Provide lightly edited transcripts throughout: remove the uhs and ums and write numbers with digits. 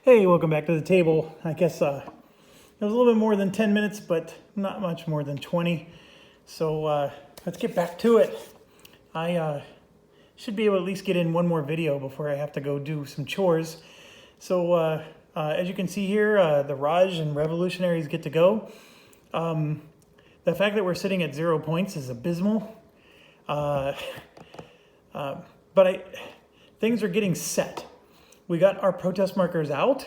Hey, welcome back to the table. I guess it was a little bit more than 10 minutes, but not much more than 20. So let's get back to it. I should be able to at least get in one more video before I have to go do some chores. So as you can see here, the Raj and Revolutionaries get to go. The fact that we're sitting at 0 points is abysmal. Things are getting set. We got our protest markers out.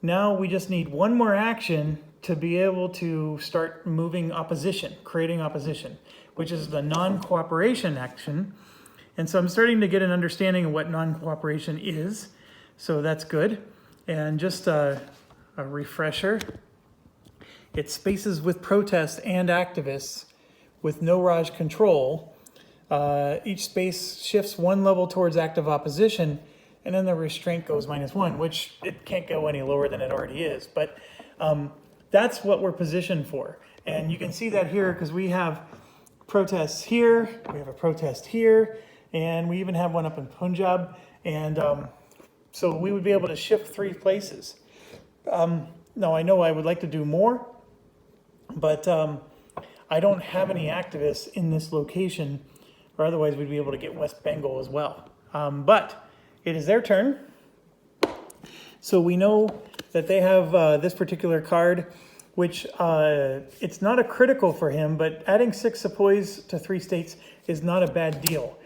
Now we just need one more action to be able to start moving opposition, creating opposition, which is the non-cooperation action. And so I'm starting to get an understanding of what non-cooperation is. So that's good. And just a refresher, it's spaces with protests and activists with no Raj control. Each space shifts one level towards active opposition, and then the restraint goes -1, which it can't go any lower than it already is. But that's what we're positioned for. And you can see that here because we have protests here, we have a protest here, and we even have one up in Punjab. And so we would be able to shift 3 places. Now I know I would like to do more, but I don't have any activists in this location, or otherwise we'd be able to get West Bengal as well. But it is their turn. So we know that they have this particular card, which it's not a critical for him, but adding 6 sepoys to 3 states is not a bad deal.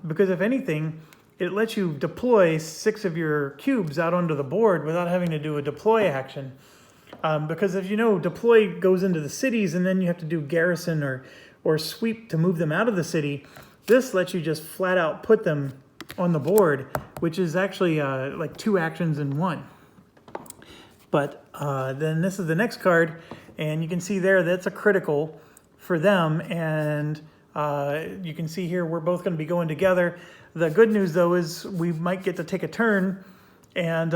Because if anything, it lets you deploy 6 of your cubes out onto the board without having to do a deploy action. Because as you know, deploy goes into the cities and then you have to do garrison or sweep to move them out of the city. This lets you just flat out put them on the board, which is actually like 2 actions in 1. But then this is the next card, and you can see there that's a critical for them. And you can see here we're both going to be going together. The good news though is we might get to take a turn, and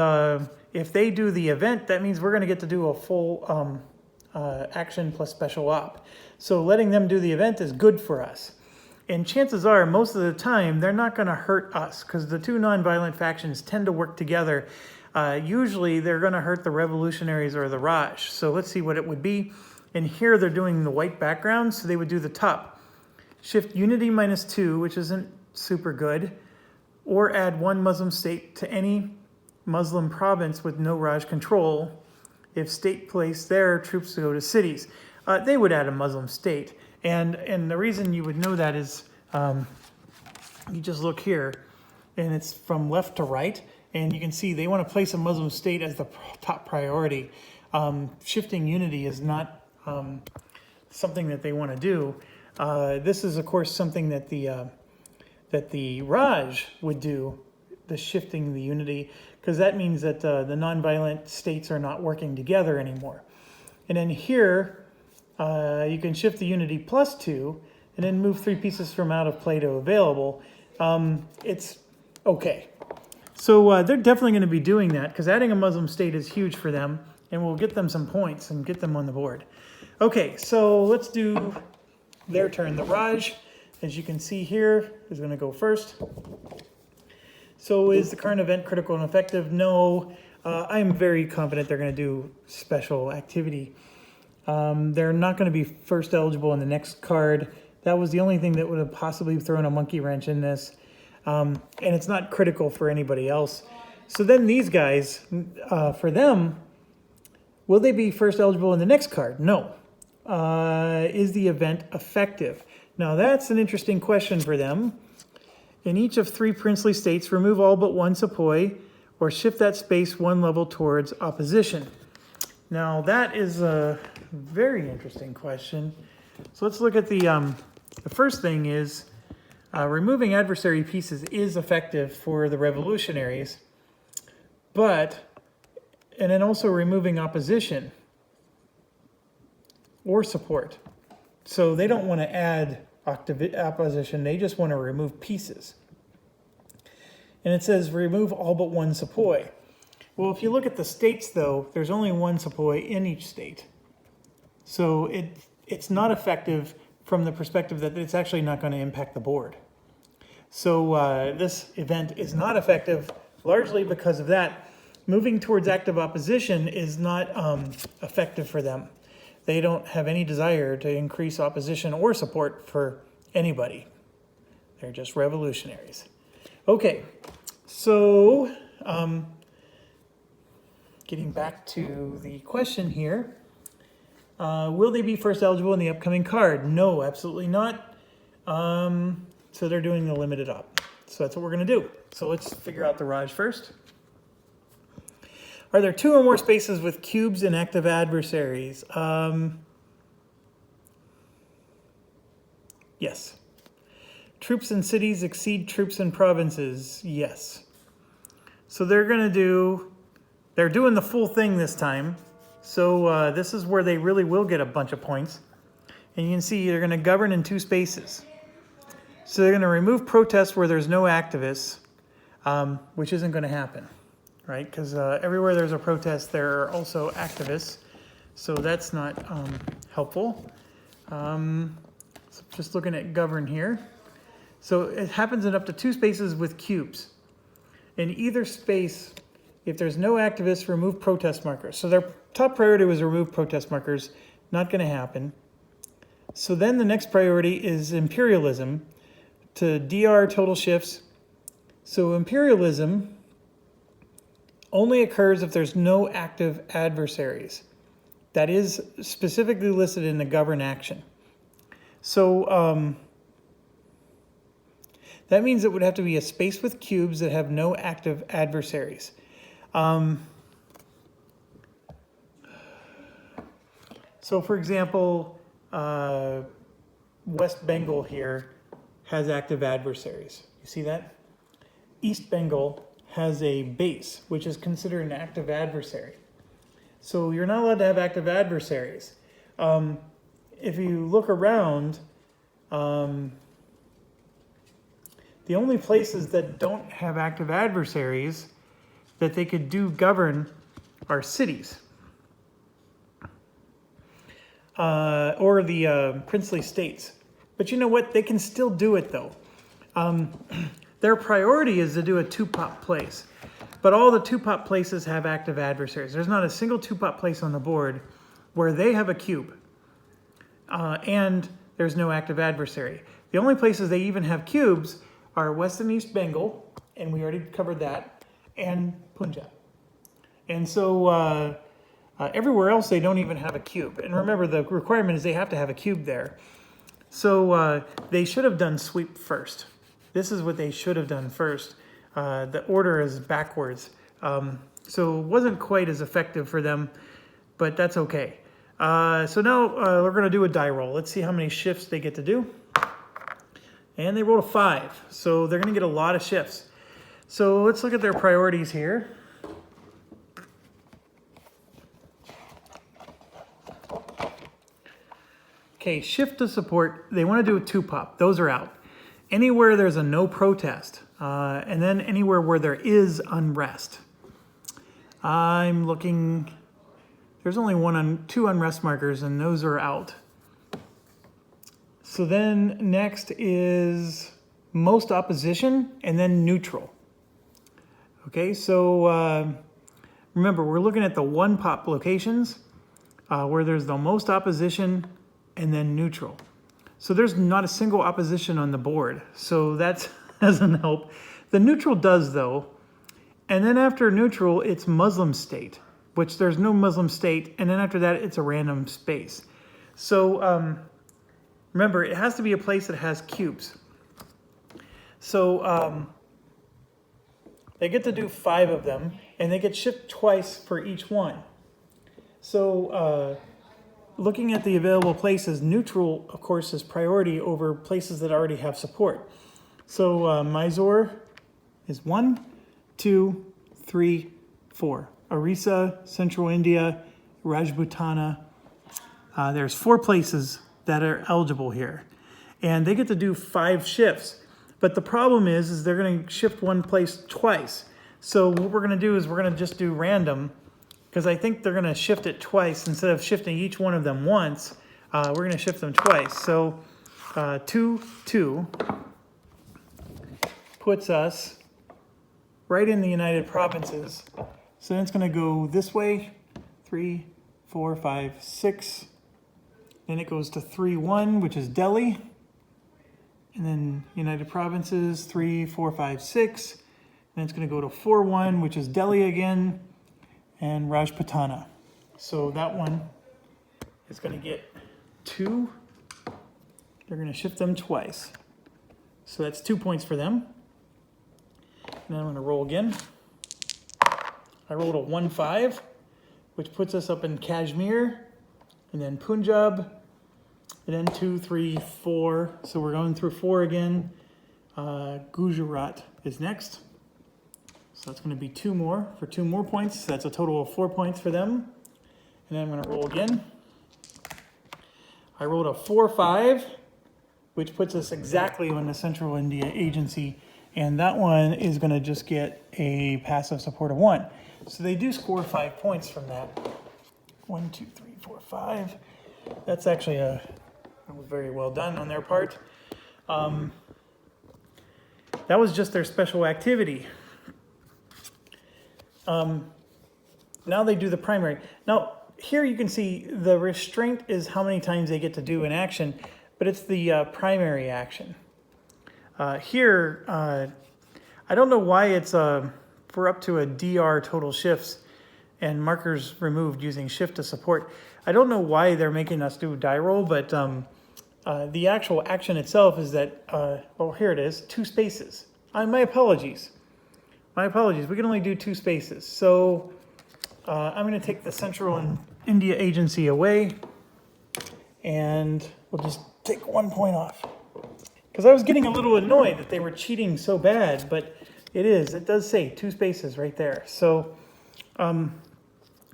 if they do the event, that means we're going to get to do a full action plus special op. So letting them do the event is good for us. And chances are, most of the time, they're not going to hurt us because the 2 nonviolent factions tend to work together. Usually, they're going to hurt the Revolutionaries or the Raj. So let's see what it would be. And here, they're doing the white background, so they would do the top. Shift unity -2, which isn't super good, or add 1 Muslim state to any Muslim province with no Raj control. If state placed there, troops to go to cities. They would add a Muslim state. And the reason you would know that is you just look here, and it's from left to right, and you can see they want to place a Muslim state as the top priority. Shifting unity is not something that they want to do. This is, of course, something that the Raj would do, the shifting the unity, because that means that the nonviolent states are not working together anymore. And then here, you can shift the unity +2 and then move 3 pieces from out of play to available. It's okay. So they're definitely going to be doing that because adding a Muslim state is huge for them, and we'll get them some points and get them on the board. Okay, so let's do their turn. The Raj, as you can see here, is going to go first. So is the current event critical and effective? No. I'm very confident they're going to do special activity. They're not going to be first eligible in the next card. That was the only thing that would have possibly thrown a monkey wrench in this. And it's not critical for anybody else. So then these guys, for them, will they be first eligible in the next card? No. Is the event effective? Now that's an interesting question for them. In each of 3 princely states, remove all but 1 sepoy or shift that space 1 level towards opposition. Now that is a very interesting question. So let's look at the first thing is removing adversary pieces is effective for the Revolutionaries, and then also removing opposition or support. So they don't want to add opposition, they just want to remove pieces. And it says remove all but 1 sepoy. Well, if you look at the states, though, there's only 1 sepoy in each state. So it's not effective from the perspective that it's actually not going to impact the board. So this event is not effective largely because of that. moving towards active opposition is not effective for them. They don't have any desire to increase opposition or support for anybody. They're just revolutionaries. Okay, so getting back to the question here, will they be first eligible in the upcoming card? No, absolutely not. So they're doing the limited op. So that's what we're going to do. So let's figure out the Raj first. Are there 2 or more spaces with cubes and active adversaries? Yes. Troops in cities exceed troops in provinces? Yes. So they're doing the full thing this time. So this is where they really will get a bunch of points. And you can see they're going to govern in 2 spaces. So they're going to remove protests where there's no activists, which isn't going to happen. Right, because everywhere there's a protest, there are also activists, so that's not helpful. So just looking at govern here. So it happens in up to 2 spaces with cubes. In either space, if there's no activists, remove protest markers. So their top priority was remove protest markers, not going to happen. So then the next priority is imperialism to DR total shifts. So imperialism only occurs if there's no active adversaries. That is specifically listed in the govern action. So that means it would have to be a space with cubes that have no active adversaries. So for example, West Bengal here has active adversaries. You see that? East Bengal has a base, which is considered an active adversary. So you're not allowed to have active adversaries. If you look around, the only places that don't have active adversaries that they could do govern are cities. Or the princely states. But you know what? They can still do it though. Their priority is to do a 2-pot place. But all the 2-pot places have active adversaries. There's not a single 2-pot place on the board where they have a cube. And there's no active adversary. The only places they even have cubes are West and East Bengal, and we already covered that, and Punjab. And so everywhere else they don't even have a cube. And remember, the requirement is they have to have a cube there. So they should have done sweep first. This is what they should have done first. The order is backwards. So it wasn't quite as effective for them, but that's okay. So now we're going to do a die roll. Let's see how many shifts they get to do. And they rolled a 5. So they're going to get a lot of shifts. So let's look at their priorities here. Okay, shift to support. They want to do a 2-pop. Those are out. Anywhere there's a no protest, and then anywhere where there is unrest. I'm looking, there's only 2 unrest markers, and those are out. So then next is most opposition, and then neutral. Okay, so remember, we're looking at the 1-pop locations, where there's the most opposition, and then neutral. So there's not a single opposition on the board. So that doesn't help. The neutral does though. And then after neutral, it's Muslim state, which there's no Muslim state. And then after that, it's a random space. So remember, it has to be a place that has cubes. So they get to do 5 of them, and they get shipped twice for each one. So looking at the available places, neutral, of course, is priority over places that already have support. So Mysore is 1, 2, 3, 4. Orissa, Central India, Rajputana. There's 4 places that are eligible here. And they get to do 5 shifts. But the problem is they're going to shift one place twice. So what we're going to do is we're going to just do random, because I think they're going to shift it twice. Instead of shifting each one of them once, we're going to shift them twice. So 2, 2 puts us right in the United Provinces. So then it's going to go this way, 3, 4, 5, 6. Then it goes to 3, 1, which is Delhi. And then United Provinces, 3, 4, 5, 6. Then it's going to go to 4, 1, which is Delhi again, and Rajputana. So that one is going to get 2. They're going to shift them twice. So that's 2 points for them. And then I'm going to roll again. I rolled a 1, 5, which puts us up in Kashmir, and then Punjab, and then 2, 3, 4. So we're going through 4 again. Gujarat is next. So that's going to be 2 more for 2 more points. So that's a total of 4 points for them. And then I'm going to roll again. I rolled a 4, 5, which puts us exactly on the Central India Agency. And that one is going to just get a passive support of 1. So they do score 5 points from that. 1, 2, 3, 4, 5. That's actually very well done on their part. That was just their special activity. Now they do the primary. Now here you can see the restraint is how many times they get to do an action, but it's the primary action. Here, I don't know why it's for up to a DR total shifts and markers removed using shift to support. I don't know why they're making us do die roll, but the actual action itself is that, oh, here it is, 2 spaces. My apologies. My apologies. We can only do 2 spaces. So I'm going to take the Central India Agency away, and we'll just take 1 point off. Because I was getting a little annoyed that they were cheating so bad, but it does say 2 spaces right there. So,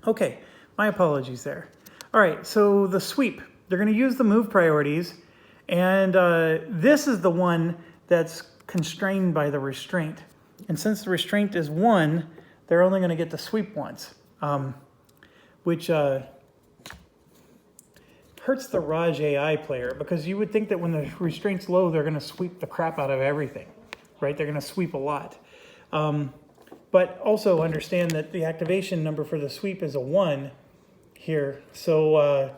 okay, my apologies there. All right, so the sweep, they're going to use the move priorities, and this is the one that's constrained by the restraint. And since the restraint is 1, they're only going to get to sweep once, which hurts the Raj AI player, because you would think that when the restraint's low, they're going to sweep the crap out of everything, right? They're going to sweep a lot. But also understand that the activation number for the sweep is a 1 here. So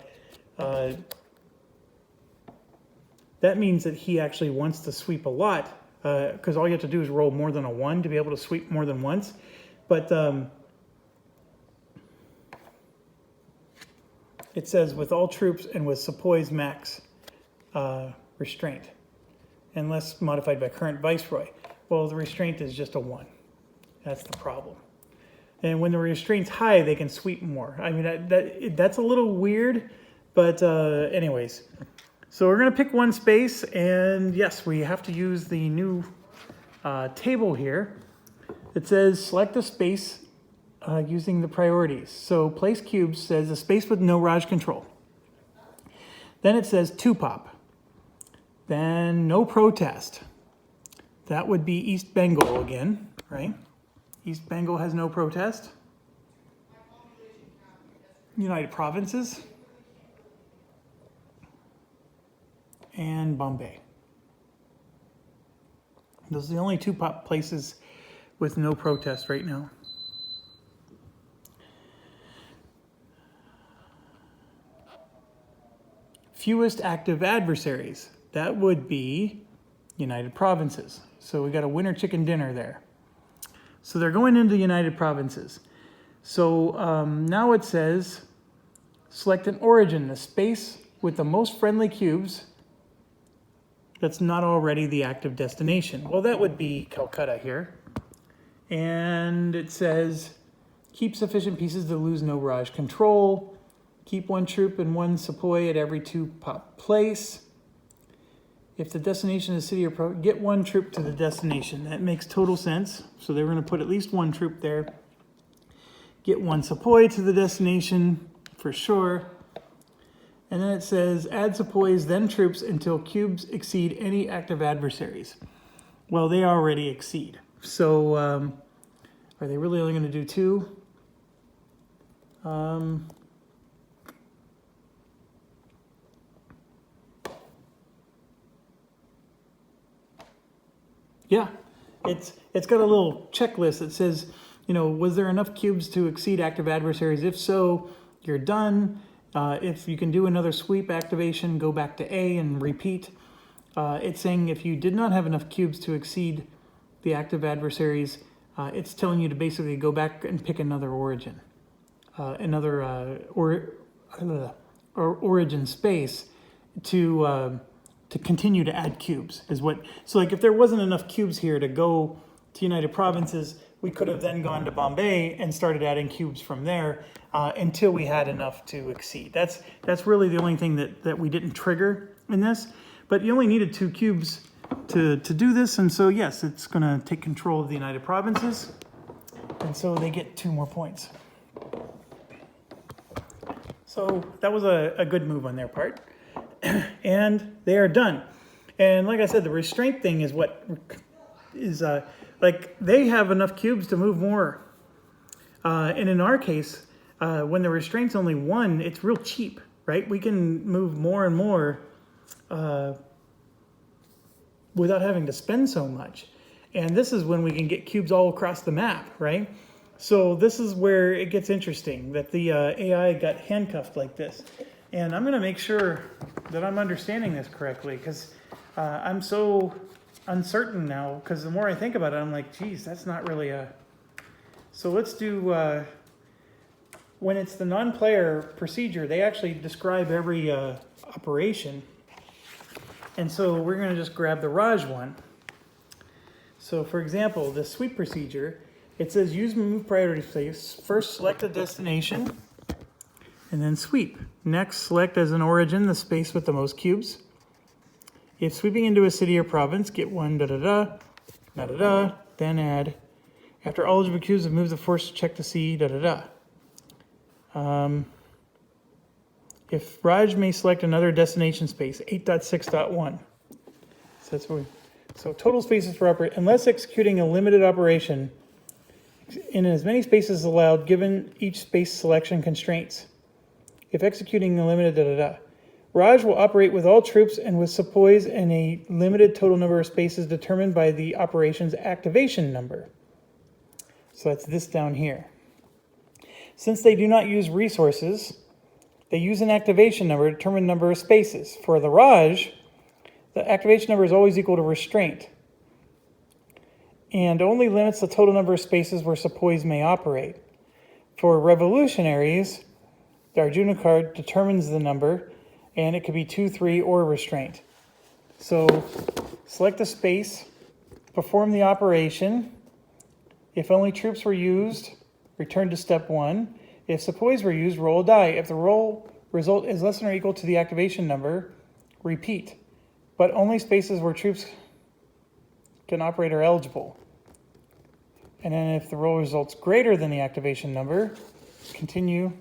that means that he actually wants to sweep a lot, because all you have to do is roll more than a 1 to be able to sweep more than once. But it says with all troops and with Sepoy's max restraint, unless modified by current viceroy. Well, the restraint is just a 1. That's the problem. And when the restraint's high, they can sweep more. I mean, that's a little weird, but anyways. So we're going to pick 1 space, and yes, we have to use the new table here. It says select a space using the priorities. So place cubes says a space with no Raj control. Then it says 2 pop. Then no protest. That would be East Bengal again, right? East Bengal has no protest. United Provinces. And Bombay. Those are the only 2 pop places with no protest right now. Fewest active adversaries. That would be United Provinces. So we got a winner chicken dinner there. So they're going into United Provinces. So now it says select an origin, the space with the most friendly cubes that's not already the active destination. Well, that would be Calcutta here. And it says keep sufficient pieces to lose no Raj control. Keep 1 troop and 1 sepoy at every 2 pop place. If the destination is city or get 1 troop to the destination. That makes total sense. So they're going to put at least 1 troop there. Get 1 sepoy to the destination for sure. And then it says add sepoys, then troops until cubes exceed any active adversaries. Well, they already exceed. So are they really only going to do 2? Yeah, it's got a little checklist that says was there enough cubes to exceed active adversaries? If so, you're done. If you can do another sweep activation, go back to A and repeat. It's saying if you did not have enough cubes to exceed the active adversaries, it's telling you to basically go back and pick another origin, origin space to continue to add cubes. So like if there wasn't enough cubes here to go to United Provinces, we could have then gone to Bombay and started adding cubes from there until we had enough to exceed. That's really the only thing that we didn't trigger in this. But you only needed 2 cubes to do this, and so yes, it's going to take control of the United Provinces, and so they get 2 more points. So that was a good move on their part, and they are done. And like I said, the restraint thing is what is like they have enough cubes to move more, and in our case, when the restraint's only 1, it's real cheap, right? We can move more and more without having to spend so much. And this is when we can get cubes all across the map, right? So this is where it gets interesting, that the AI got handcuffed like this. And I'm going to make sure that I'm understanding this correctly, because I'm so uncertain now, because the more I think about it, I'm like, geez, that's not really a... So let's do... when it's the non-player procedure, they actually describe every operation. And so we're going to just grab the Raj one. So for example, the sweep procedure, it says use move priority space. First select a destination and then sweep. Next select as an origin the space with the most cubes. If sweeping into a city or province, get 1 da-da-da, then add. After all eligible cubes have moved the force to check to see da-da-da. If Raj may select another destination space, 8.6.1. So that's what so total spaces for operate, unless executing a limited operation in as many spaces as allowed given each space selection constraints. If executing a limited da-da-da. Raj will operate with all troops and with sepoys in a limited total number of spaces determined by the operation's activation number. So that's this down here. Since they do not use resources, they use an activation number to determine number of spaces. For the Raj, the activation number is always equal to restraint and only limits the total number of spaces where sepoys may operate. For revolutionaries, the Arjuna card determines the number, and it could be 2, 3, or restraint. So select a space, perform the operation. If only troops were used, return to step 1. If sepoys were used, roll a die. If the roll result is less than or equal to the activation number, repeat. But only spaces where troops can operate are eligible. And then if the roll result's greater than the activation number, continue.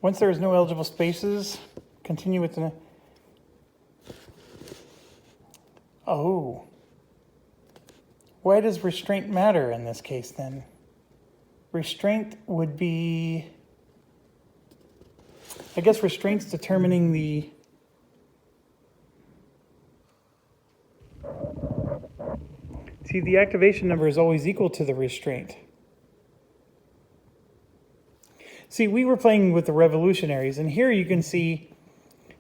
Once there is no eligible spaces, continue with the... Oh. Why does restraint matter in this case then? Restraint would be... I guess restraint's determining the... See, the activation number is always equal to the restraint. See, we were playing with the revolutionaries, and here you can see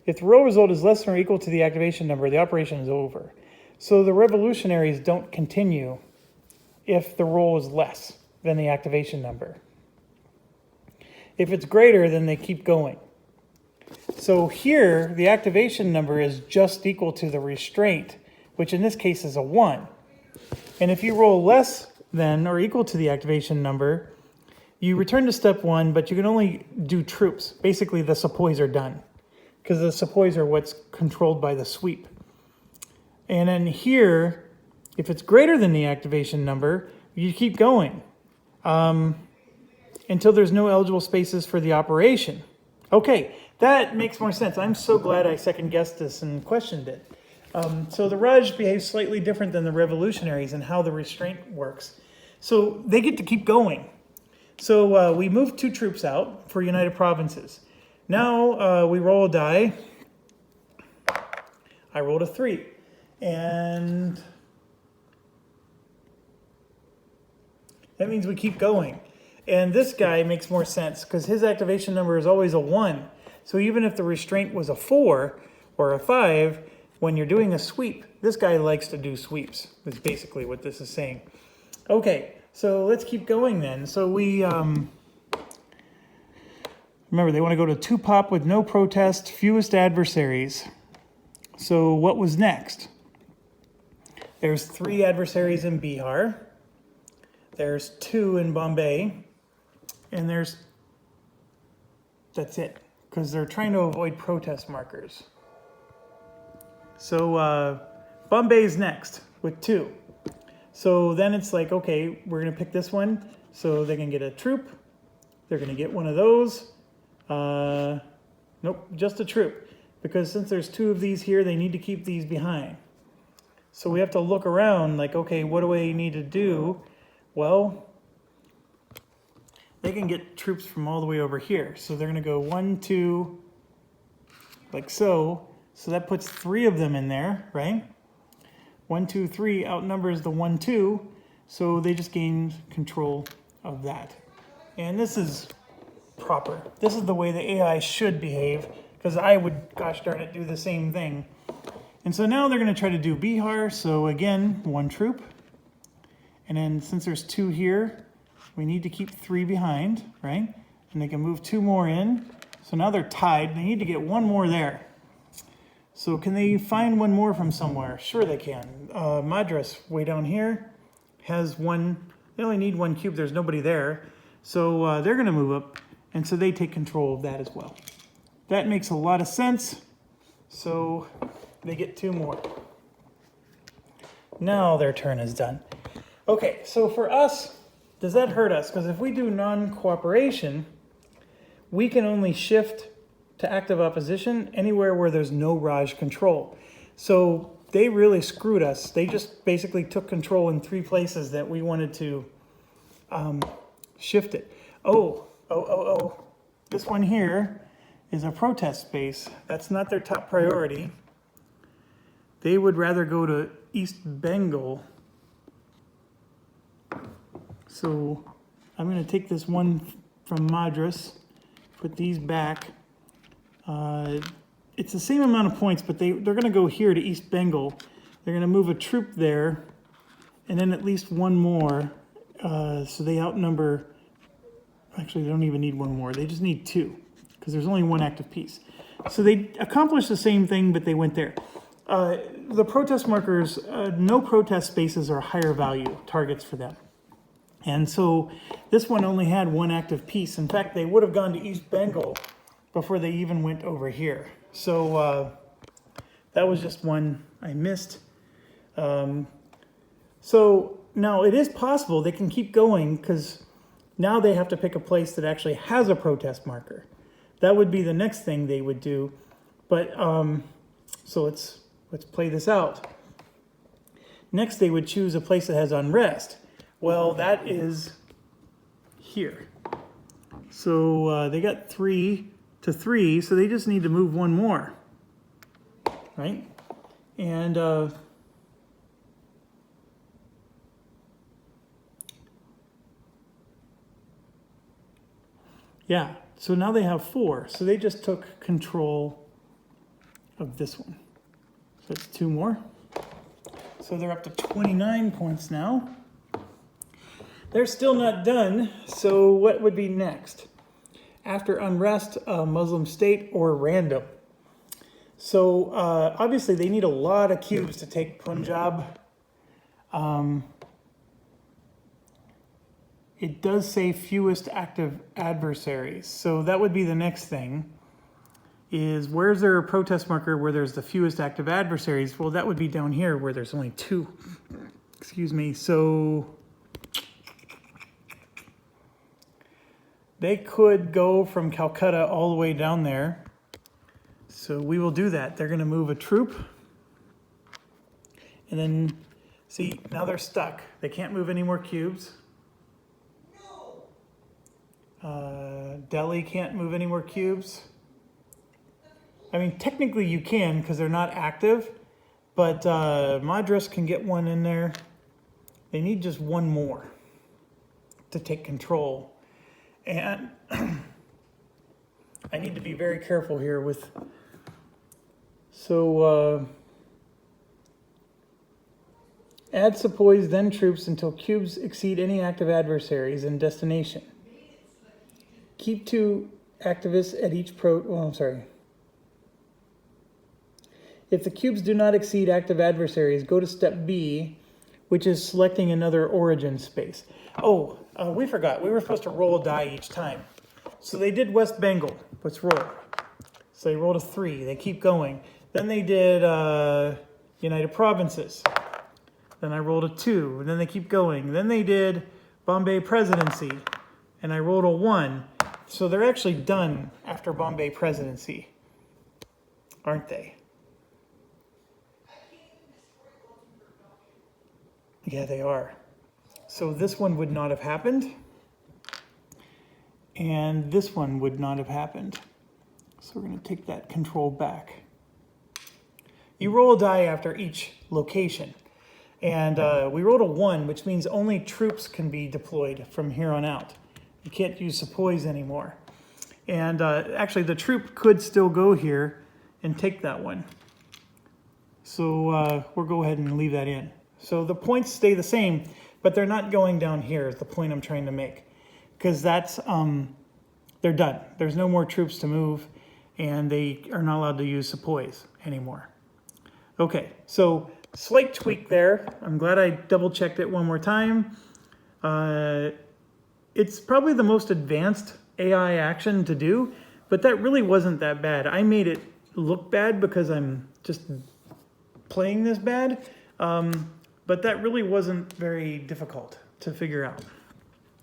if the roll result is less than or equal to the activation number, the operation is over. So the revolutionaries don't continue if the roll is less than the activation number. If it's greater, then they keep going. So here, the activation number is just equal to the restraint, which in this case is a 1. And if you roll less than or equal to the activation number, you return to step 1, but you can only do troops. Basically, the sepoys are done, because the sepoys are what's controlled by the sweep. And then here, if it's greater than the activation number, you keep going until there's no eligible spaces for the operation. Okay, that makes more sense. I'm so glad I second-guessed this and questioned it. So the Raj behaves slightly different than the revolutionaries in how the restraint works. So they get to keep going. So we moved 2 troops out for United Provinces. Now we roll a die. I rolled a 3. And that means we keep going. And this guy makes more sense because his activation number is always a 1. So even if the restraint was a 4 or a 5, when you're doing a sweep, this guy likes to do sweeps, is basically what this is saying. Okay, so let's keep going then. So we, remember, they want to go to 2 pop with no protest, fewest adversaries. So what was next? There's 3 adversaries in Bihar. There's 2 in Bombay. And that's it, because they're trying to avoid protest markers. So Bombay's next with 2. So then it's like, okay, we're going to pick this one. So they can get a troop. They're going to get one of those. Nope, just a troop. Because since there's 2 of these here, they need to keep these behind. So we have to look around like, okay, what do I need to do? Well, they can get troops from all the way over here. So they're going to go 1, 2, like so. So that puts 3 of them in there, right? 1, 2, 3 outnumbers the 1, 2. So they just gain control of that. And this is proper. This is the way the AI should behave, because I would, gosh darn it, do the same thing. And so now they're going to try to do Bihar. So again, 1 troop. And then since there's 2 here, we need to keep 3 behind, right? And they can move 2 more in. So now they're tied. They need to get 1 more there. So can they find 1 more from somewhere? Sure they can. Madras, way down here, has 1. They only need 1 cube. There's nobody there. So they're going to move up. And so they take control of that as well. That makes a lot of sense. So they get 2 more. Now their turn is done. Okay, so for us, does that hurt us? Because if we do non-cooperation, we can only shift to active opposition anywhere where there's no Raj control. So they really screwed us. They just basically took control in 3 places that we wanted to shift it. Oh. This one here is a protest space. That's not their top priority. They would rather go to East Bengal. So I'm going to take this one from Madras, put these back. It's the same amount of points, but they're going to go here to East Bengal. They're going to move a troop there, and then at least 1 more. So they outnumber, actually they don't even need 1 more. They just need 2, because there's only 1 active piece. So they accomplished the same thing, but they went there. The protest markers, no protest spaces are higher value targets for them. And so this one only had 1 active piece. In fact, they would have gone to East Bengal before they even went over here. So that was just one I missed. So now it is possible they can keep going, because now they have to pick a place that actually has a protest marker. That would be the next thing they would do. But so let's play this out. Next, they would choose a place that has unrest. Well, that is here. So they got 3 to 3, so they just need to move 1 more, right? And yeah, so now they have 4. So they just took control of this one. So that's 2 more. So they're up to 29 points now. They're still not done, so what would be next? After unrest, Muslim state, or random. So obviously they need a lot of cubes to take Punjab. It does say fewest active adversaries. So that would be the next thing, is where's there a protest marker where there's the fewest active adversaries? Well, that would be down here where there's only 2. Excuse me. So they could go from Calcutta all the way down there. So we will do that. They're going to move a troop. And then, see, now they're stuck. They can't move any more cubes. Delhi can't move any more cubes. I mean, technically you can because they're not active, but Madras can get one in there. They need just one more to take control. And I need to be very careful here with, so add sepoys, then troops until cubes exceed any active adversaries in destination. Keep 2 activists at each If the cubes do not exceed active adversaries, go to step B, which is selecting another origin space. Oh, we forgot. We were supposed to roll a die each time. So they did West Bengal. Let's roll. So they rolled a 3. They keep going. Then they did United Provinces. Then I rolled a 2. And then they keep going. Then they did Bombay Presidency. And I rolled a 1. So they're actually done after Bombay Presidency, aren't they? Yeah, they are. So this one would not have happened. And this one would not have happened. So we're going to take that control back. You roll a die after each location. And we rolled a 1, which means only troops can be deployed from here on out. You can't use sepoys anymore. And actually, the troop could still go here and take that one. So we'll go ahead and leave that in. So the points stay the same, but they're not going down here is the point I'm trying to make. Because that's, they're done. There's no more troops to move, and they are not allowed to use sepoys anymore. Okay, so slight tweak there. I'm glad I double checked it one more time. It's probably the most advanced AI action to do, but that really wasn't that bad. I made it look bad because I'm just playing this bad, but that really wasn't very difficult to figure out.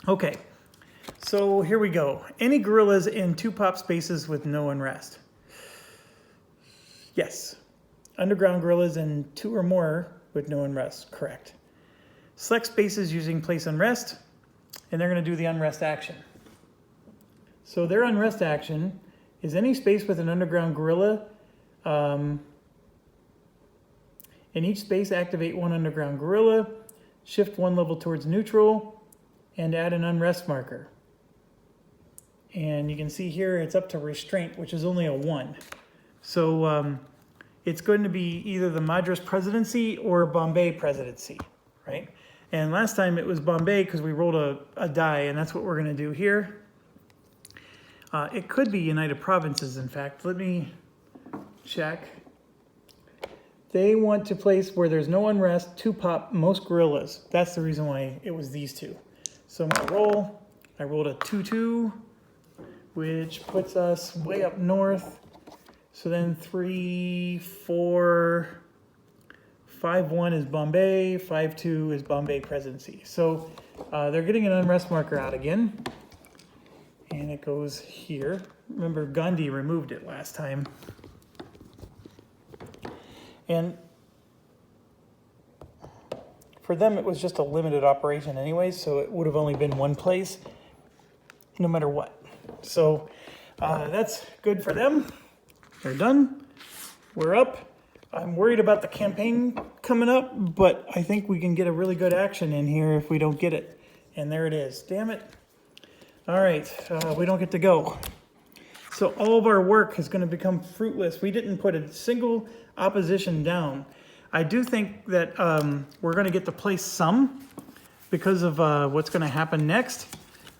Okay, so here we go. Any guerrillas in 2 pop spaces with no unrest? Yes. Underground guerrillas in 2 or more with no unrest, correct. Select spaces using place unrest, and they're going to do the unrest action. So their unrest action is any space with an underground guerrilla. In each space, activate 1 underground guerrilla, shift 1 level towards neutral, and add an unrest marker. And you can see here it's up to restraint, which is only a 1. So it's going to be either the Madras Presidency or Bombay Presidency, right? And last time it was Bombay because we rolled a die, and that's what we're going to do here. It could be United Provinces, in fact. Let me check. They want to place where there's no unrest, 2 pop, most guerrillas. That's the reason why it was these 2. So I'm going to roll. I rolled a 2-2, which puts us way up north. So then 3, 4, 5-1 is Bombay, 5-2 is Bombay Presidency. So they're getting an unrest marker out again. And it goes here. Remember, Gandhi removed it last time. And for them, it was just a limited operation anyway, so it would have only been 1 place, no matter what. So that's good for them. They're done. We're up. I'm worried about the campaign coming up, but I think we can get a really good action in here if we don't get it. And there it is. Damn it. All right, we don't get to go. So all of our work is going to become fruitless. We didn't put a single opposition down. I do think that we're going to get to place some because of what's going to happen next,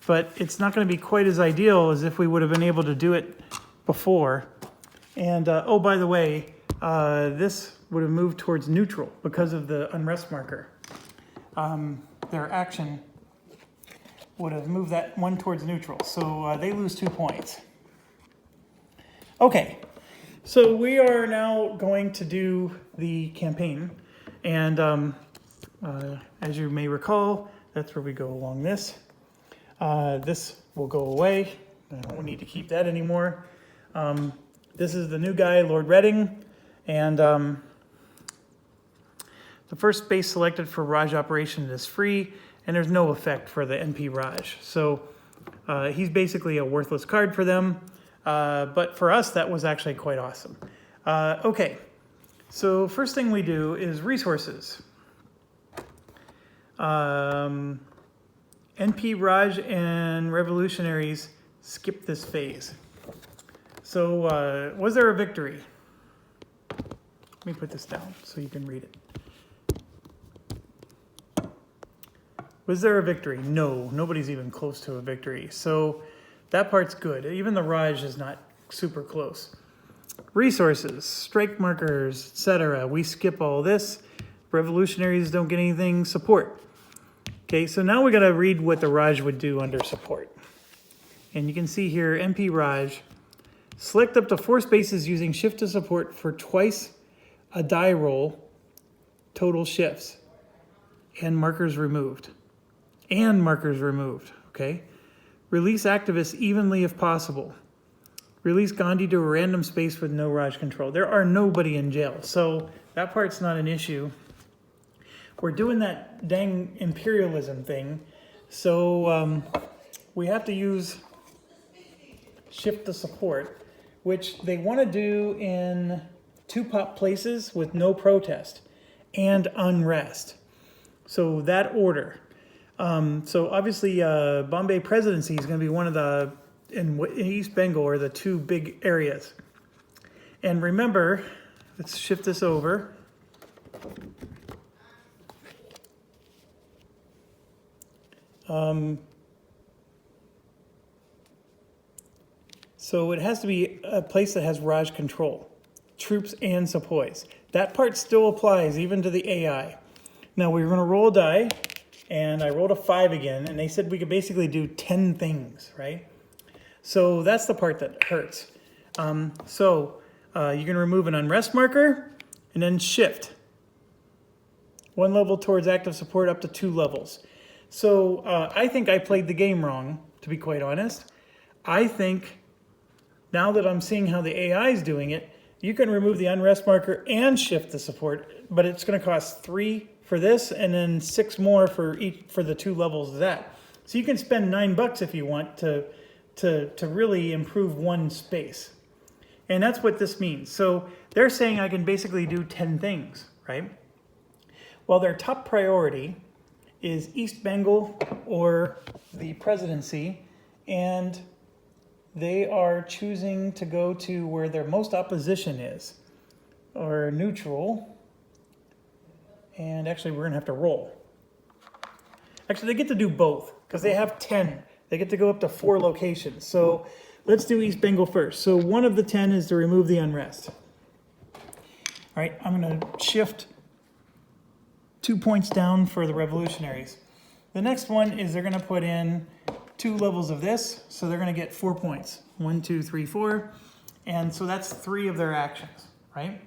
but it's not going to be quite as ideal as if we would have been able to do it before. And oh, by the way, this would have moved towards neutral because of the unrest marker. Their action would have moved that 1 towards neutral. So they lose 2 points. Okay, so we are now going to do the campaign. And as you may recall, that's where we go along this. This will go away. I don't need to keep that anymore. This is the new guy, Lord Reading. And the first space selected for Raj operation is free, and there's no effect for the NP Raj. So he's basically a worthless card for them. But for us, that was actually quite awesome. Okay, so first thing we do is resources. NP Raj and revolutionaries skip this phase. So was there a victory? Let me put this down so you can read it. Was there a victory? No, nobody's even close to a victory. So that part's good. Even the Raj is not super close. Resources, strike markers, etc. We skip all this. Revolutionaries don't get anything. Support. Okay, so now we got to read what the Raj would do under support. And you can see here, MP Raj, select up to 4 spaces using shift to support for twice a die roll, total shifts, and markers removed. Okay? Release activists evenly if possible. Release Gandhi to a random space with no Raj control. There are nobody in jail, so that part's not an issue. We're doing that dang imperialism thing, so we have to use shift to support, which they want to do in 2 pop places with no protest and unrest. So that order. So obviously Bombay presidency is going to be one of the, in East Bengal are the 2 big areas. And remember, let's shift this over. So it has to be a place that has Raj control, troops and sepoys. That part still applies even to the AI. Now we're going to roll a die, and I rolled a 5 again, and they said we could basically do 10 things, right? So that's the part that hurts. You can remove an unrest marker, and then shift. 1 level towards active support up to 2 levels. So I think I played the game wrong, to be quite honest. I think now that I'm seeing how the AI is doing it, you can remove the unrest marker and shift the support, but it's going to cost 3 for this and then 6 more for the 2 levels of that. So you can spend $9 if you want to really improve 1 space. And that's what this means. So they're saying I can basically do 10 things, right? Well, their top priority is East Bengal or the presidency, and they are choosing to go to where their most opposition is, or neutral. And actually, we're going to have to roll. Actually, they get to do both, because they have 10. They get to go up to 4 locations. So let's do East Bengal first. So one of the 10 is to remove the unrest. All right, I'm going to shift 2 points down for the revolutionaries. The next one is they're going to put in 2 levels of this, so they're going to get 4 points. 1, 2, 3, 4. And so that's 3 of their actions, right?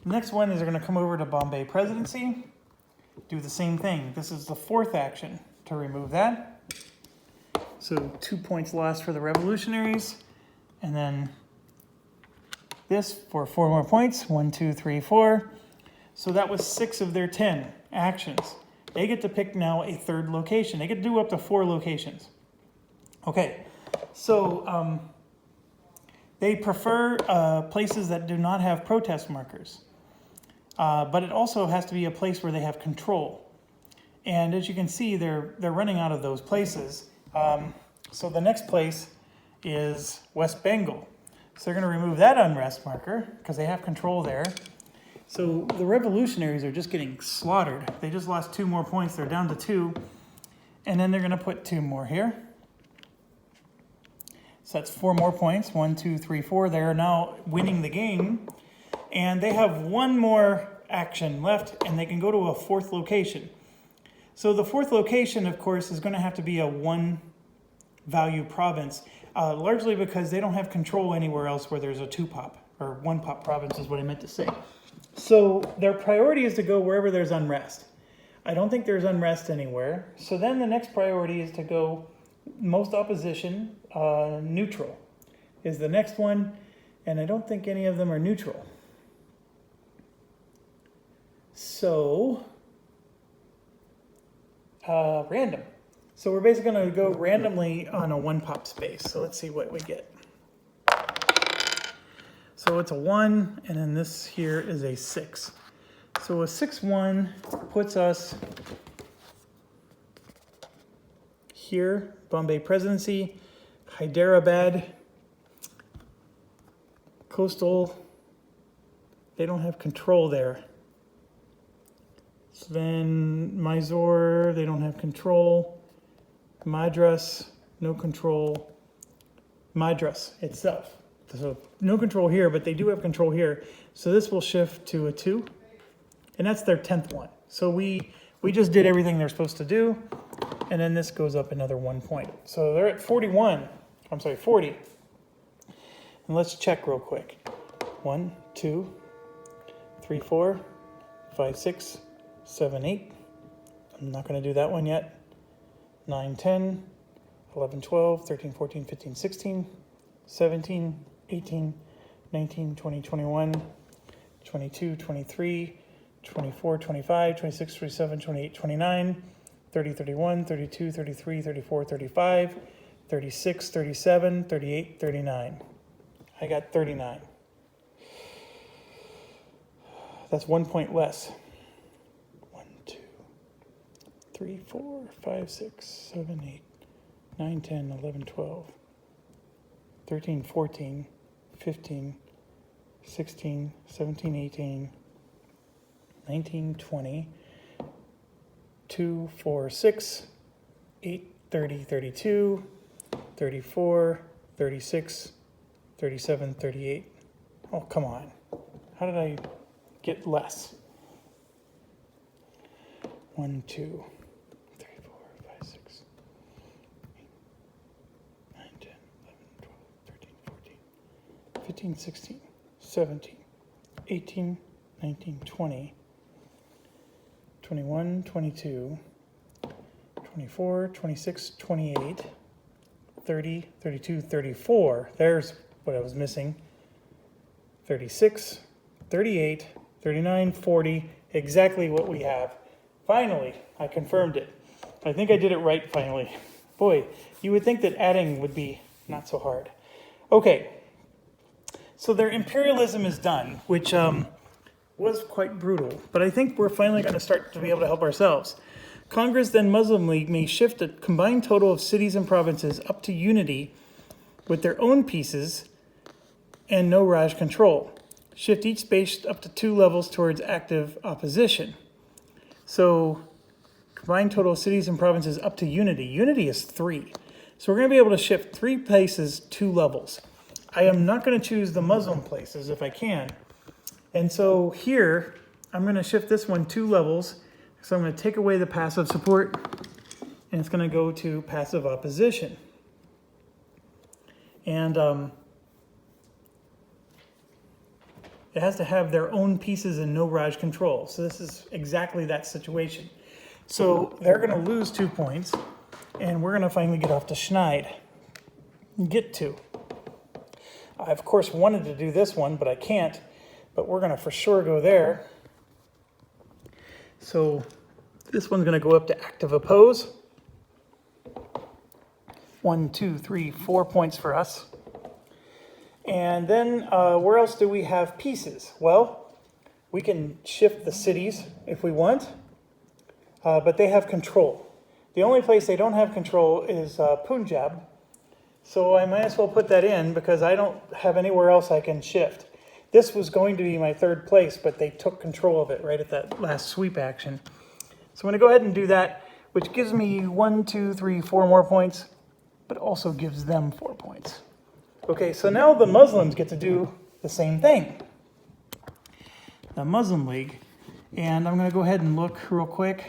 The next one is they're going to come over to Bombay presidency, do the same thing. This is the 4th action to remove that. So 2 points lost for the revolutionaries, and then this for 4 more points. 1, 2, 3, 4. So that was 6 of their 10 actions. They get to pick now a 3rd location. They get to do up to 4 locations. Okay, so they prefer places that do not have protest markers. But it also has to be a place where they have control. And as you can see, they're running out of those places. So the next place is West Bengal. So they're going to remove that unrest marker because they have control there. So the revolutionaries are just getting slaughtered. They just lost 2 more points. They're down to 2. And then they're going to put 2 more here. So that's 4 more points. 1, 2, 3, 4. They're now winning the game. And they have 1 more action left, and they can go to a 4th location. So the 4th location, of course, is going to have to be a 1 value province, largely because they don't have control anywhere else where there's a 2 pop, or 1 pop province is what I meant to say. So their priority is to go wherever there's unrest. I don't think there's unrest anywhere. So then the next priority is to go most opposition, neutral is the next one, and I don't think any of them are neutral. So, random. So we're basically going to go randomly on a 1 pop space. So let's see what we get. So it's a 1, and then this here is a 6. So a 6-1 puts us here, Bombay Presidency, Hyderabad, Coastal, they don't have control there. So then Mysore, they don't have control. Madras, no control. Madras itself. So no control here, but they do have control here. So this will shift to a 2. And that's their 10th one. So we just did everything they're supposed to do. And then this goes up another 1 point. So they're at 40. And let's check real quick. 1, 2, 3, 4, 5, 6, 7, 8. I'm not going to do that one yet. 9, 10, 11, 12, 13, 14, 15, 16, 17, 18, 19, 20, 21, 22, 23, 24, 25, 26, 27, 28, 29, 30, 31, 32, 33, 34, 35, 36, 37, 38, 39. I got 39. That's 1 point less. 1, 2, 3, 4, 5, 6, 7, 8, 9, 10, 11, 12, 13, 14, 15, 16, 17, 18, 19, 20, 2, 4, 6, 8, 30, 32, 34, 36, 37, 38. Oh, come on. How did I get less? 1, 2, 3, 4, 5, 6, 8, 9, 10, 11, 12, 13, 14, 15, 16, 17, 18, 19, 20, 21, 22, 24, 26, 28, 30, 32, 34. There's what I was missing. 36, 38, 39, 40, exactly what we have. Finally, I confirmed it. I think I did it right finally. Boy, you would think that adding would be not so hard. Okay, so their imperialism is done, which was quite brutal, but I think we're finally going to start to be able to help ourselves. Congress, then Muslim League, may shift a combined total of cities and provinces up to unity with their own pieces and no Raj control. Shift each space up to 2 levels towards active opposition. So combined total of cities and provinces up to unity. Unity is 3. So we're going to be able to shift 3 places 2 levels. I am not going to choose the Muslim places if I can. And so here, I'm going to shift this one 2 levels. So I'm going to take away the passive support, and it's going to go to passive opposition. And it has to have their own pieces and no Raj control. So this is exactly that situation. So they're going to lose 2 points, and we're going to finally get off to Schneid. Get to. I, of course, wanted to do this one, but I can't. But we're going to for sure go there. So this one's going to go up to active oppose. 1, 2, 3, 4 points for us. And then where else do we have pieces? Well, we can shift the cities if we want, but they have control. The only place they don't have control is Punjab. So I might as well put that in because I don't have anywhere else I can shift. This was going to be my 3rd place, but they took control of it right at that last sweep action. So I'm going to go ahead and do that, which gives me 1, 2, 3, 4 more points, but also gives them 4 points. Okay, so now the Muslims get to do the same thing. The Muslim League. And I'm going to go ahead and look real quick.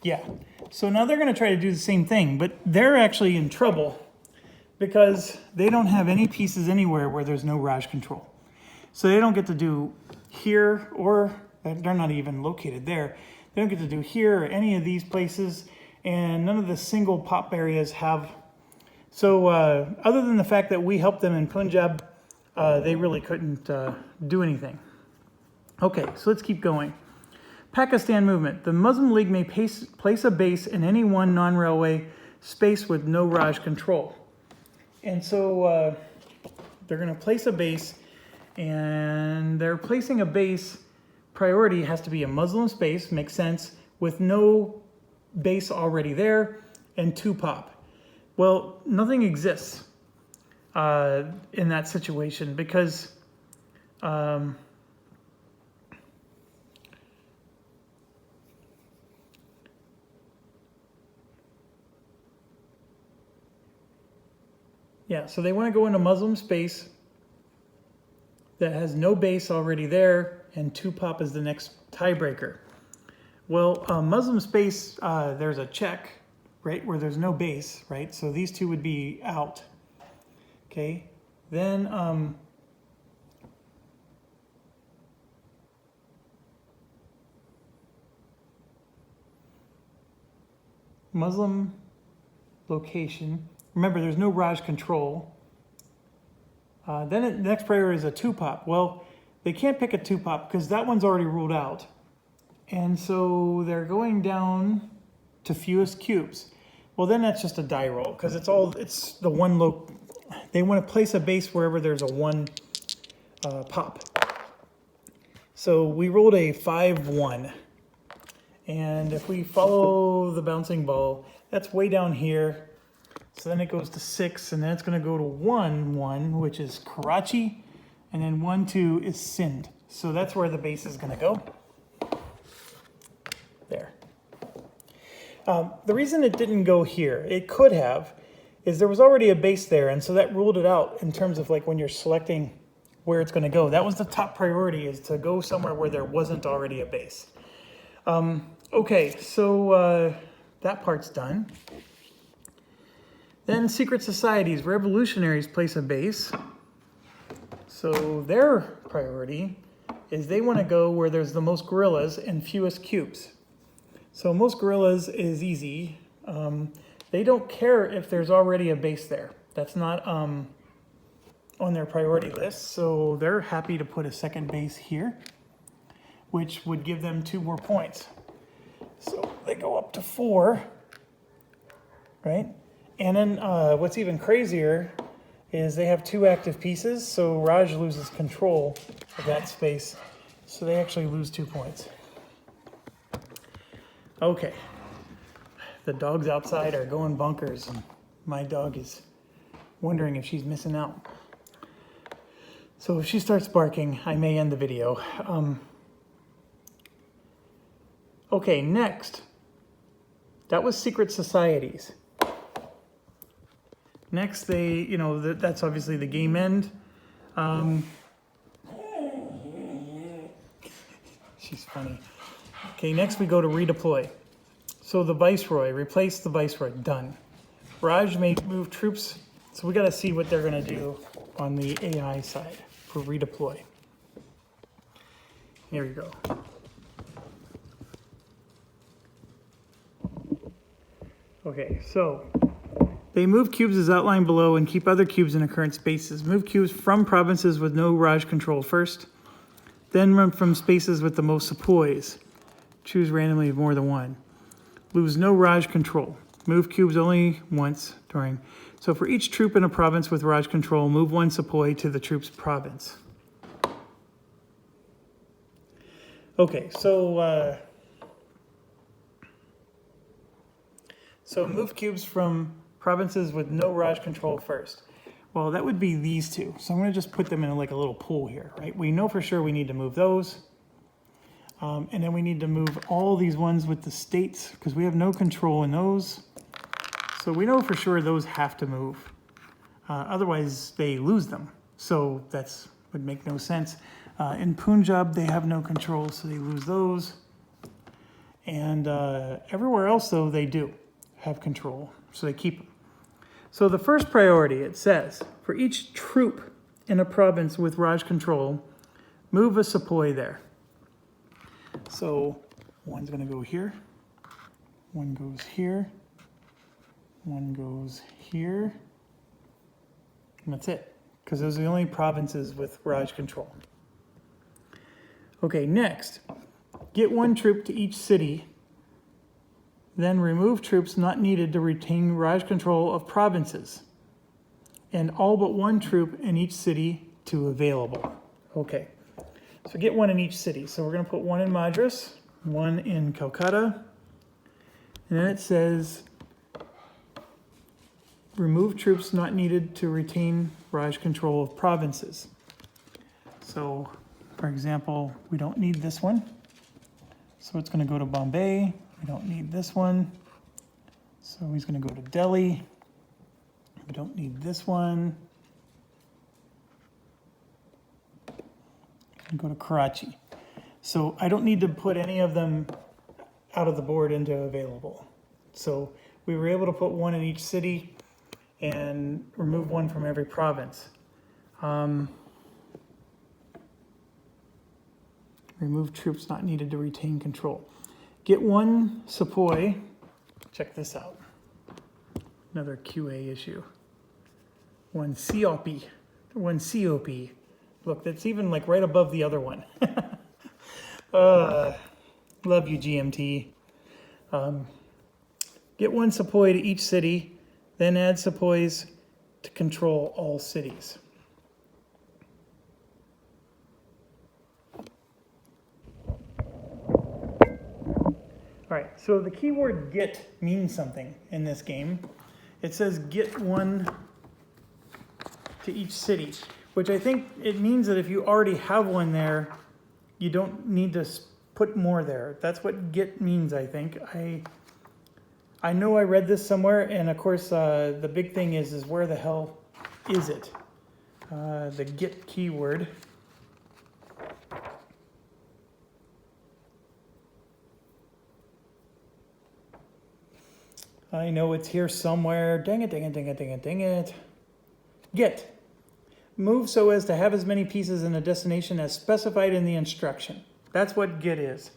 Yeah, so now they're going to try to do the same thing, but they're actually in trouble because they don't have any pieces anywhere where there's no Raj control. So they don't get to do here, or they're not even located there. They don't get to do here or any of these places, and none of the single pop areas have. So other than the fact that we helped them in Punjab, they really couldn't do anything. Okay, so let's keep going. Pakistan movement. The Muslim League may place a base in any one non-railway space with no Raj control. And so they're going to place a base, and they're placing a base priority has to be a Muslim space, makes sense, with no base already there, and 2 pop. Well, nothing exists in that situation because yeah, so they want to go into Muslim space that has no base already there, and 2 pop is the next tiebreaker. Well, Muslim space, there's a check, right, where there's no base, right? So these 2 would be out. Okay, then Muslim location. Remember, there's no Raj control. Then the next priority is a 2 pop. Well, they can't pick a 2 pop because that one's already ruled out. And so they're going down to fewest cubes. Well, then that's just a die roll because it's the one they want to place a base wherever there's a 1 pop. So we rolled a 5-1. And if we follow the bouncing ball, that's way down here. So then it goes to 6, and then it's going to go to 1-1, which is Karachi, and then 1-2 is Sindh. So that's where the base is going to go. There. The reason it didn't go here, it could have, is there was already a base there, and so that ruled it out in terms of like when you're selecting where it's going to go. That was the top priority, is to go somewhere where there wasn't already a base. Okay, so that part's done. Then secret societies, revolutionaries place a base. So their priority is they want to go where there's the most guerrillas and fewest cubes. So most guerrillas is easy. They don't care if there's already a base there. That's not on their priority list. So they're happy to put a second base here, which would give them 2 more points. So they go up to 4, right? And then what's even crazier is they have 2 active pieces, so Raj loses control of that space. So they actually lose 2 points. Okay. The dogs outside are going bonkers, and my dog is wondering if she's missing out. So if she starts barking, I may end the video. Okay, next. That was secret societies. Next, that's obviously the game end. She's funny. Okay, next we go to redeploy. So the Viceroy, replace the Viceroy, done. Raj may move troops, so we gotta see what they're gonna do on the AI side for redeploy. Here we go. Okay, so they move cubes as outlined below and keep other cubes in their current spaces. Move cubes from provinces with no Raj control first, then run from spaces with the most sepoys. Choose randomly more than 1. Lose no Raj control. Move cubes only once during. So for each troop in a province with Raj control, move 1 sepoy to the troop's province. Okay, so move cubes from provinces with no Raj control first. Well, that would be these 2. So I'm going to just put them in like a little pool here, right? We know for sure we need to move those. And then we need to move all these ones with the states because we have no control in those. So we know for sure those have to move. Otherwise, they lose them. So that's would make no sense. In Punjab, they have no control, so they lose those. And everywhere else, though, they do have control, so they keep them. So the first priority, it says, for each troop in a province with Raj control, move a sepoy there. So 1's going to go here, 1 goes here, 1 goes here, and that's it, because those are the only provinces with Raj control. Okay, next, get 1 troop to each city Then remove troops not needed to retain Raj control of provinces, and all but one troop in each city to available. Okay, so get one in each city. So we're going to put one in Madras, one in Calcutta, and then it says remove troops not needed to retain Raj control of provinces. So, for example, we don't need this one. So it's going to go to Bombay. We don't need this one. So he's going to go to Delhi. We don't need this one. And go to Karachi. So I don't need to put any of them out of the board into available. So we were able to put one in each city and remove one from every province. Remove troops not needed to retain control. Get one sepoy. Check this out. Another QA issue. One COP. One COP. Look, that's even like right above the other one. Love you, GMT. Get one sepoy to each city, then add sepoys to control all cities. All right, so the keyword get means something in this game. It says get one to each city, which I think it means that if you already have one there, you don't need to put more there. That's what get means, I think. I know I read this somewhere, and of course the big thing is where the hell is it? The get keyword. I know it's here somewhere. Dang it, dang it, dang it, dang it, dang it. Get. Move so as to have as many pieces in a destination as specified in the instruction. That's what get is.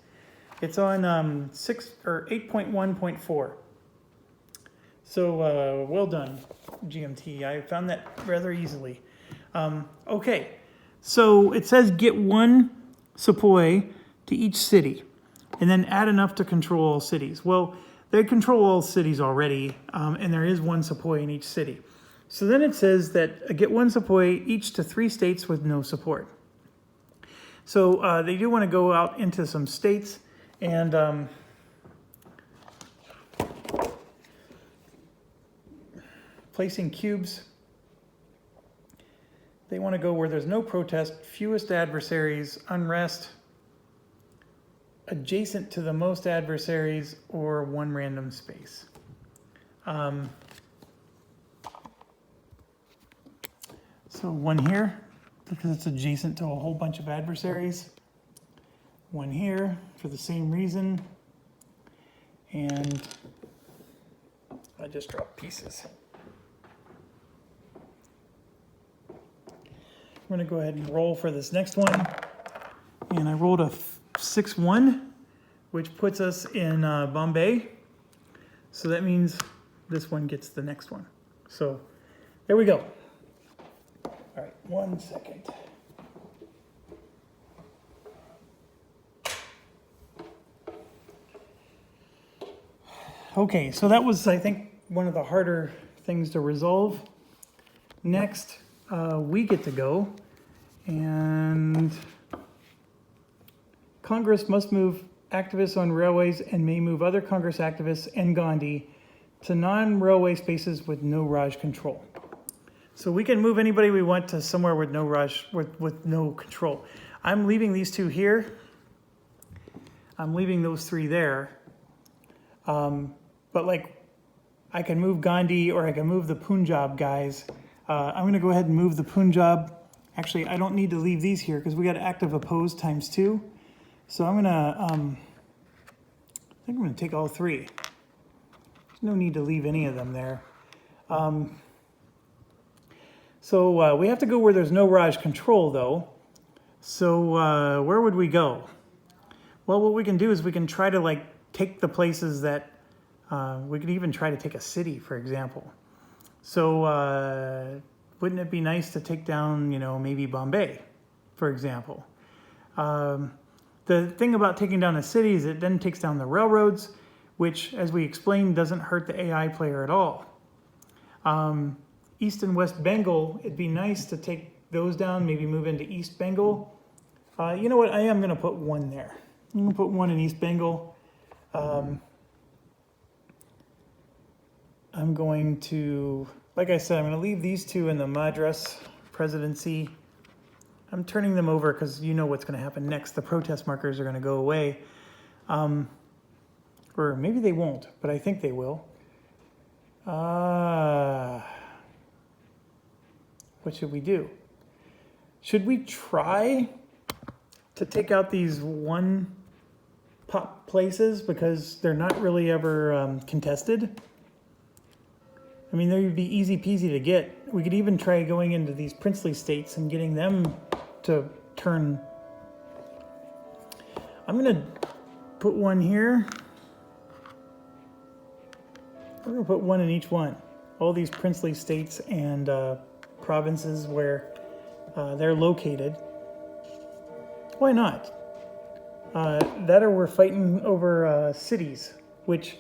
It's on 6 or 8.1.4. So well done, GMT. I found that rather easily. Okay, so it says get one sepoy to each city, and then add enough to control all cities. Well, they control all cities already, and there is one sepoy in each city. So then it says that get one sepoy each to 3 states with no support. So they do want to go out into some states, and placing cubes. They want to go where there's no protest, fewest adversaries, unrest, adjacent to the most adversaries, or one random space. So one here, because it's adjacent to a whole bunch of adversaries. One here for the same reason. And I just dropped pieces. I'm going to go ahead and roll for this next one. And I rolled a 6-1, which puts us in Bombay. So that means this one gets the next one. So there we go. All right, 1 second. Okay, so that was, I think, one of the harder things to resolve. Next, we get to go, and Congress must move activists on railways and may move other Congress activists and Gandhi to non-railway spaces with no Raj control. So we can move anybody we want to somewhere with no Raj, with no control. I'm leaving these 2 here. I'm leaving those 3 there. But like, I can move Gandhi, or I can move the Punjab guys. I'm going to go ahead and move the Punjab. Actually, I don't need to leave these here because we got active opposed times 2. So I'm going to, I think I'm going to take all 3. There's no need to leave any of them there. So we have to go where there's no Raj control, though. So where would we go? Well, what we can do is we can try to like take the places that, we could even try to take a city, for example. So wouldn't it be nice to take down, you know, maybe Bombay, for example? The thing about taking down a city is it then takes down the railroads, which, as we explained, doesn't hurt the AI player at all. East and West Bengal, it'd be nice to take those down, maybe move into East Bengal. You know what, I am gonna put one there. I'm gonna put one in East Bengal. I'm going to, like I said, I'm gonna leave these two in the Madras presidency. I'm turning them over because you know what's gonna happen next. The protest markers are gonna go away. Or maybe they won't, but I think they will. What should we do? Should we try to take out these one pop places because they're not really ever contested? I mean, they would be easy peasy to get. We could even try going into these princely states and getting them to turn. I'm gonna put one here. We're gonna put one in each one. All these princely states and provinces where they're located. Why not? That or we're fighting over cities, which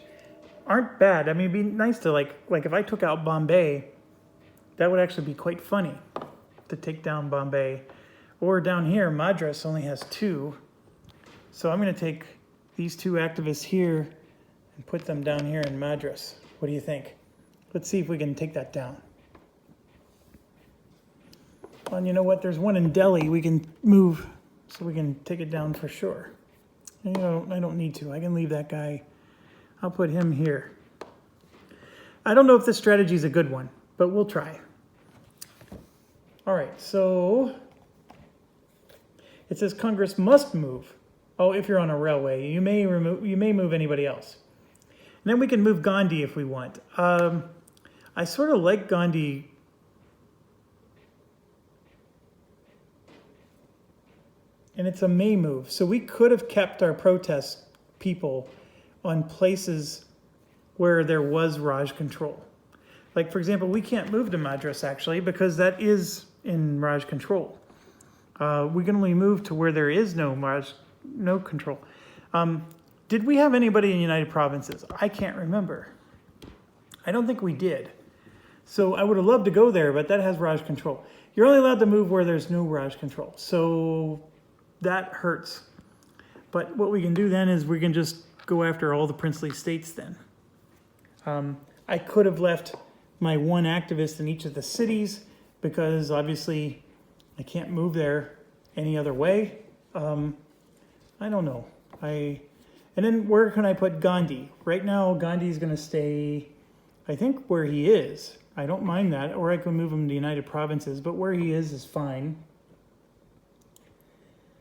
aren't bad. I mean, it'd be nice to like if I took out Bombay, that would actually be quite funny to take down Bombay. Or down here, Madras only has 2. So I'm gonna take these 2 activists here and put them down here in Madras. What do you think? Let's see if we can take that down. And you know what? There's one in Delhi we can move so we can take it down for sure. You know, I don't need to. I can leave that guy. I'll put him here. I don't know if this strategy is a good one, but we'll try. All right, so it says Congress must move. Oh, if you're on a railway, you may move anybody else. And then we can move Gandhi if we want. I sort of like Gandhi. And it's a may move. So we could have kept our protest people on places where there was Raj control. Like, for example, we can't move to Madras, actually, because that is in Raj control. We can only move to where there is no control. Did we have anybody in United Provinces? I can't remember. I don't think we did. So I would have loved to go there, but that has Raj control. You're only allowed to move where there's no Raj control. So that hurts. But what we can do then is we can just go after all the princely states then. I could have left my one activist in each of the cities because obviously I can't move there any other way. I don't know. And then where can I put Gandhi? Right now, Gandhi's going to stay, I think, where he is. I don't mind that, or I can move him to United Provinces, but where he is fine.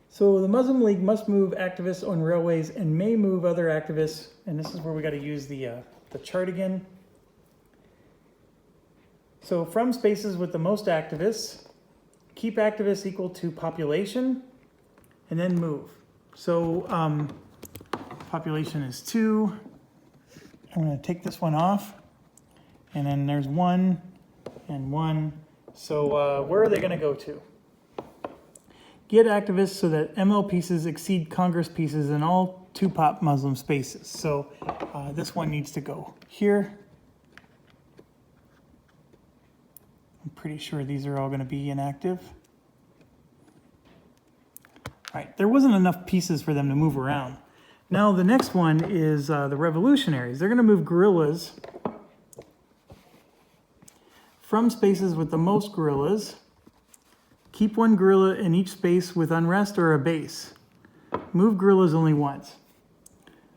So the Muslim League must move activists on railways and may move other activists, and this is where we got to use the chart again. So from spaces with the most activists, keep activists equal to population, and then move. So population is 2. I'm going to take this one off, and then there's 1 and 1. So where are they going to go to? Get activists so that ML pieces exceed Congress pieces in all 2-pop Muslim spaces. So this one needs to go here. I'm pretty sure these are all going to be inactive. All right, there wasn't enough pieces for them to move around. Now the next one is the revolutionaries. They're going to move guerrillas from spaces with the most guerrillas. Keep 1 guerrilla in each space with unrest or a base. Move guerrillas only once.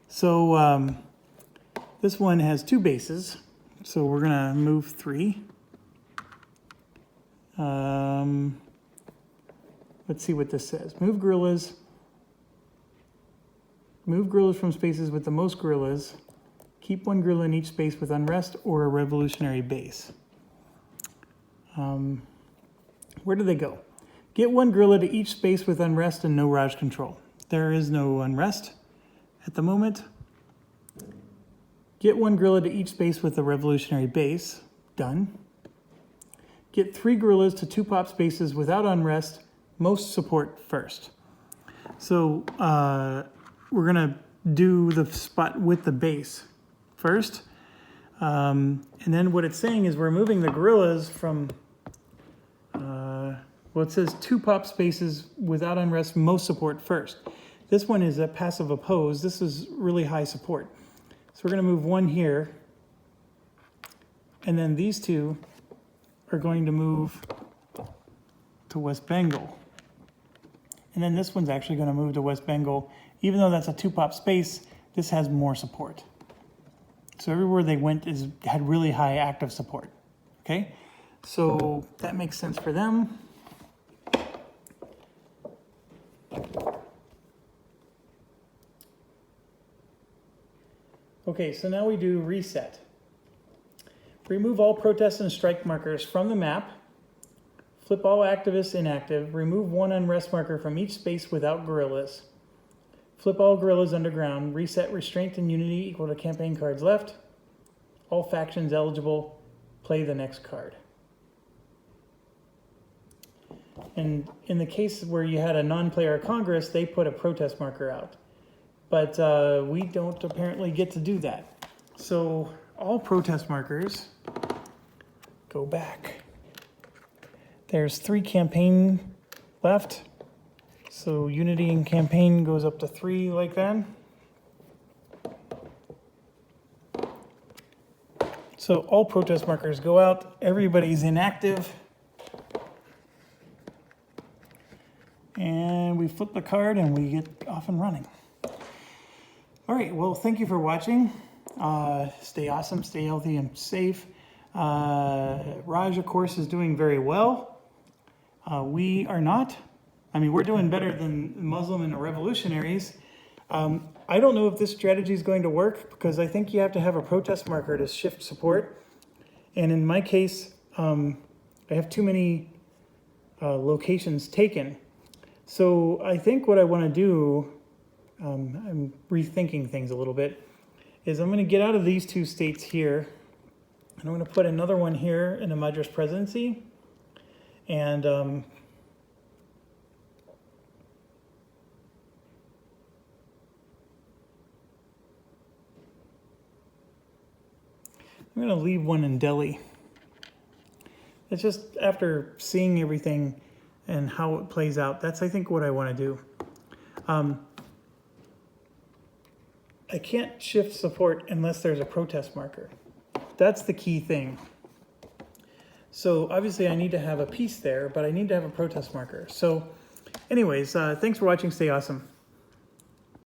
So this one has 2 bases. So we're going to move 3. Let's see what this says. Move guerrillas from spaces with the most guerrillas. Keep 1 guerrilla in each space with unrest or a revolutionary base. Where do they go? Get 1 guerrilla to each space with unrest and no Raj control. There is no unrest at the moment. Get 1 guerrilla to each space with a revolutionary base. Done. Get 3 guerrillas to 2-pop spaces without unrest. Most support first. So we're going to do the spot with the base first. And then what it's saying is we're moving the gorillas from, well, it says 2 pop spaces without unrest, most support first. This one is a passive oppose. This is really high support. So we're going to move 1 here. And then these 2 are going to move to West Bengal. And then this one's actually going to move to West Bengal. Even though that's a 2 pop space, this has more support. So everywhere they went had really high active support. Okay, so that makes sense for them. Okay, so now we do reset. Remove all protest and strike markers from the map. Flip all activists inactive. Remove 1 unrest marker from each space without guerrillas. Flip all guerrillas underground. Reset restraint and unity equal to campaign cards left. All factions eligible. Play the next card. And in the case where you had a non-player Congress, they put a protest marker out. But we don't apparently get to do that. So all protest markers go back. There's 3 campaign left. So unity and campaign goes up to 3 like that. So all protest markers go out. Everybody's inactive. And we flip the card and we get off and running. All right, well, thank you for watching. Stay awesome, stay healthy and safe. Raj, of course, is doing very well. We are not. I mean, we're doing better than Muslim and revolutionaries. I don't know if this strategy is going to work because I think you have to have a protest marker to shift support. And in my case, I have too many locations taken. So I think what I want to do, I'm rethinking things a little bit, is I'm going to get out of these 2 states here. And I'm going to put another one here in the Madras presidency. And I'm going to leave one in Delhi. It's just after seeing everything and how it plays out, that's, I think, what I want to do. I can't shift support unless there's a protest marker. That's the key thing. So obviously I need to have a piece there, but I need to have a protest marker. So anyways, thanks for watching. Stay awesome.